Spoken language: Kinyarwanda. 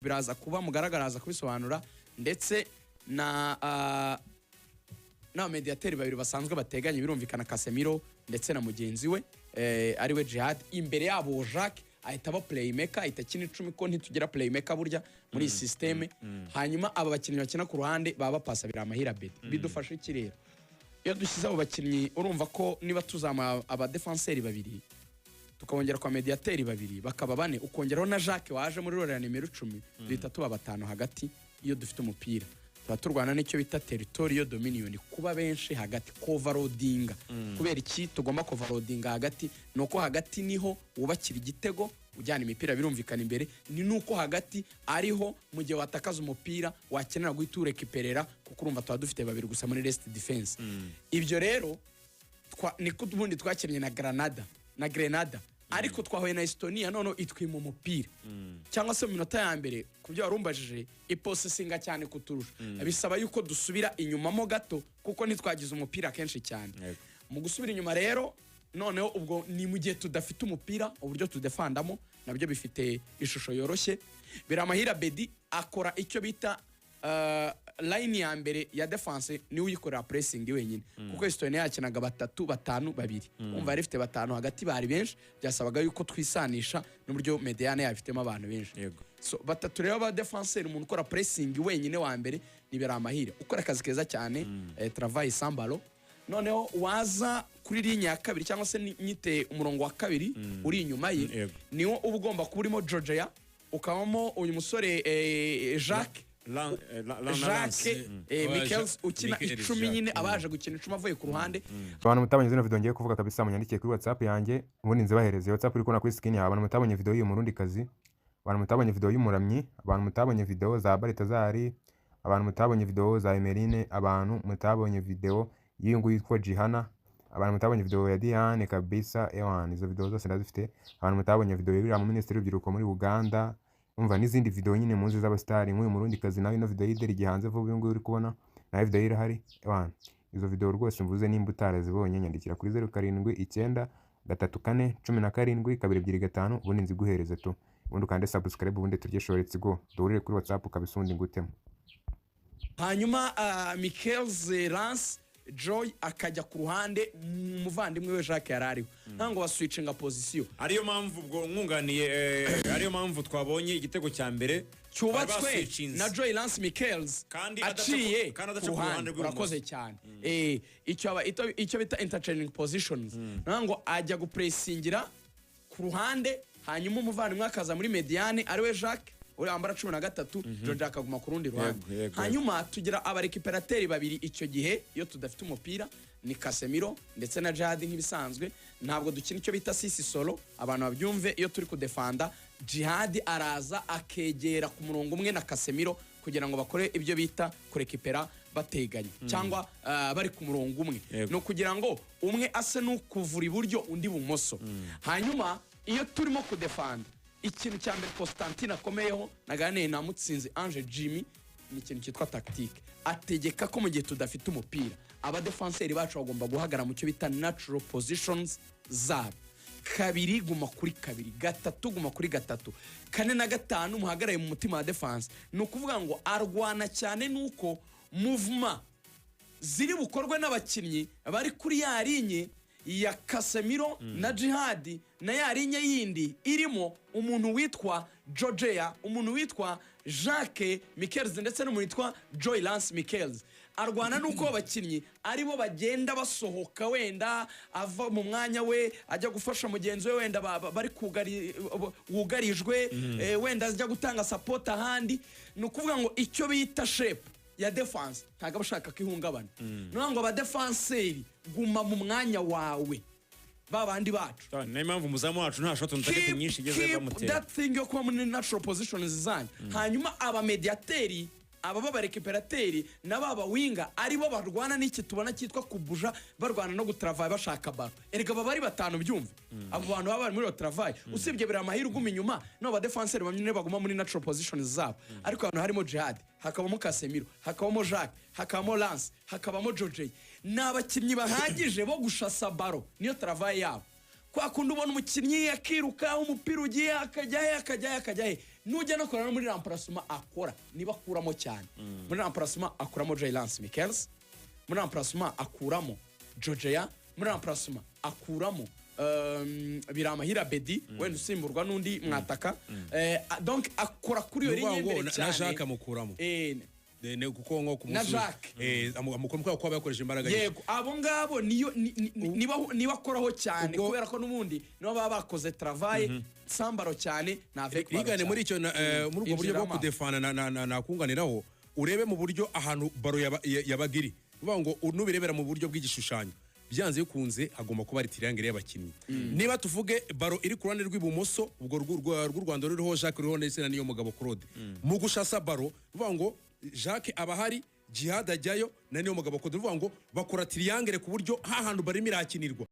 biraza kuba mugaragaraza kubisobanura ndetse na mediateri babiri basanzwe bateganye birumvikana Casemiro ndetse na mugenzi we ariwe Jihad imbere yabo Jacques ahita ba playmaker ahita kina 10 ko ntitugira playmaker burya muri systeme hanyuma aba bakinnyi bakina ku ruhande baba pasa biramahira bed bidufasha ikirero iyo dushyize abo bakinnyi urumva ko niba tuzama aba defenseurs babiri tukongera kwa mediateri babiri bakaba bane ukongeraho na Jacques waje muri rora nimero 10 duhita tuba batanu hagati iyo dufite umupira turwana n'icyo bita territorial dominion kuba benshi hagati overloading kubera iki tugomba overloading hagati nuko hagati niho wubakira igitego ujyana imipira birumvikana imbere ni nuko hagati ariho mu gihe watakaza umupira wakenera guhita urekiperera kuko urumva tuba dufite babiri gusa muri rest defense ibyo rero niko ubundi twakinnye na Grenada ariko twahoye na Estonia none itwima umupira cyangwa se mu minota ya mbere kubyo warumbajije ipossessinga cyane kuturusha bisaba yuko dusubira inyuma mo gato kuko nitwagize umupira kenshi cyane mu gusubira inyuma rero noneho ubwo ni mu gihe tudafite umupira uburyo tudefandamo nabyo bifite ishusho yoroshye biramahira Bedi akora icyo bita line ya mbere ya defense ni uyikorera pressing wenyine kuko Estonia yakinaga 3-5-2 umva rifite batanu hagati bari benshi byasabaga yuko twisanisha n'uburyo mediane yafitemo abantu benshi so batatu rero ba defenseur umuntu ukora pressing wenyine wa mbere ni biramahira ukora akazi keza cyane travail sambalo noneho waza kuri ligne ya kabiri cyangwa se nyite umurongo wa kabiri uri inyuma ye niwo ubugomba kurimo Georgia ukabamo uyu musore Jacques Michaels ukina 10 nyine abaje gukina 10 avuye ku ruhande abantu mutabonye zino video ngiye kuvuga kabisa munyandikiye kuri WhatsApp yanjye ubundi nzibahereze WhatsApp uri kubona kuri screen yawe abantu mutabonye video y'uyu murundi kazi abantu mutabonye video y'umuramyi abantu mutabonye video za Baritazari abantu mutabonye video za Emerine abantu mutabonye video y'ingu yitwa Jihana abantu mutabonye video ya Diane kabisa ewan izo video zose ndazifite abantu mutabonye video y'uriya mu ministry w'urubyiruko muri Uganda umva n'izindi video nyine munzi z'abastari nk'uyu murundi kazi nawe ino video y'ideri gihanze vuba ngo uri kubona na video irahari ewan izo video rwose mvuze nimba utarazibonye nyandikira kuri 07793417 ubundi nziguhereze tu ubundi kandi subscribe ubundi turye shoretse go dorire kuri WhatsApp ukabisundi ngutemo hanyuma Michaels Lance Joy akajya ku ruhande muvandimwe we Jacques yarariho ntango waswitchinga position ariyo mpamvu ubwo nkunganiye ariyo mpamvu twabonye igitego cya mbere cyubatswe na Joy Lance Michaels aciye ku ruhande urakoze cyane icyo bita interchanging positions ntango ajya gupressingira ku ruhande hanyuma umuvandimwe akaza muri mediane ariwe Jacques uri ambara 13 George akaguma ku rundi ruhande hanyuma tugira abarekiperateri babiri icyo gihe iyo tudafite umupira ni Casemiro ndetse na Jihad nk'ibisanzwe ntabwo dukina icyo bita sisi solo abantu babyumve iyo turi kudefanda Jihad araza akegera ku murongo umwe na Casemiro kugira ngo bakore ibyo bita kurekipera bateganye cyangwa bari ku murongo umwe no kugira ngo umwe ase n'ukuvura iburyo undi bumoso hanyuma iyo turimo kudefanda ikintu cya mbere Constantine akomeyeho naganeye na mutsinzi Ange Jimmy ni ikintu cyitwa tactique ategeka ko mu gihe tudafite umupira aba defenseurs bacu bagomba guhagara mu cyo bita natural positions zabo kabiri guma kuri kabiri gatatu guma kuri gatatu kane na gatanu muhagaraye mu mutima wa defense no kuvuga ngo arwana cyane nuko movement ziri bukorwe n'abakinnyi bari kuri ya ligne ya Casemiro na Jihad na yarinye yindi irimo umuntu witwa Georgia umuntu witwa Jacques Michaels ndetse n'umuntu witwa Joy Lance Michaels arwana nuko abakinnyi aribo bagenda basohoka wenda ava mu mwanya we ajya gufasha mugenzi we wenda bari wugarijwe wenda ajya gutanga support ahandi no kuvuga ngo icyo bita shape ya defense ntago bashaka kwihungabana no ngo aba defenseurs guma mu mwanya wawe babandi bacu na impamvu muzamu wacu nta shot ntagete nyinshi igeze bamutera that thing yo kuba muri natural positions zanyu hanyuma aba mediateri aba barekiperateri n'ababa winga aribo barwana n'iki tubona cyitwa kubuja barwana no gutravaya bashaka baro erega bari batanu byumve abo bantu baba muri travail usibye biramahirwe uguma inyuma no ba defenseur bamwe baguma muri natural positions zabo ariko abantu harimo Jihad hakabamo Casemiro hakabamo Jacques hakabamo Lance hakabamo George n'abakinnyi bahagije bo gushasa baro niyo travail yabo kwa kundi ubona umukinnyi yakiruka umupira ugiye akajya he nujya no kurana muri remplacement akora niba akuramo cyane muri remplacement akuramo Jaylance Michaels muri remplacement akuramo Georgia muri remplacement akuramo Biramahira Bedi wenda usimburwa n'undi mwataka donc akora kuri yo ligne imbere cyane na Jacques amukuramo ne kuko nko na Jacques amukuramo ko yakoresha imbaraga yego abo ngabo niba akoraho cyane kubera ko n'ubundi nibo baba bakoze travail sambaro cyane na avec igane muri icyo muri ubwo buryo bwo kudefana na kunganiraho urebe mu buryo ahantu baro yabagiri uvuga ngo nubirebera mu buryo bw'igishushanyo byanze bikunze hagomba kuba ari triangle y'abakinnyi niba tuvuge baro iri ku ruhande rw'ibumoso ubwo rw'u Rwanda ruriho Jacques ruriho ndetse na niyo mugabo Claude mu gushasa baro uvuga ngo Jacques abahari Jihad ajyayo na niyo mugabo Claude uvuga ngo bakora triangle ku buryo hahantu barimo irakinirwa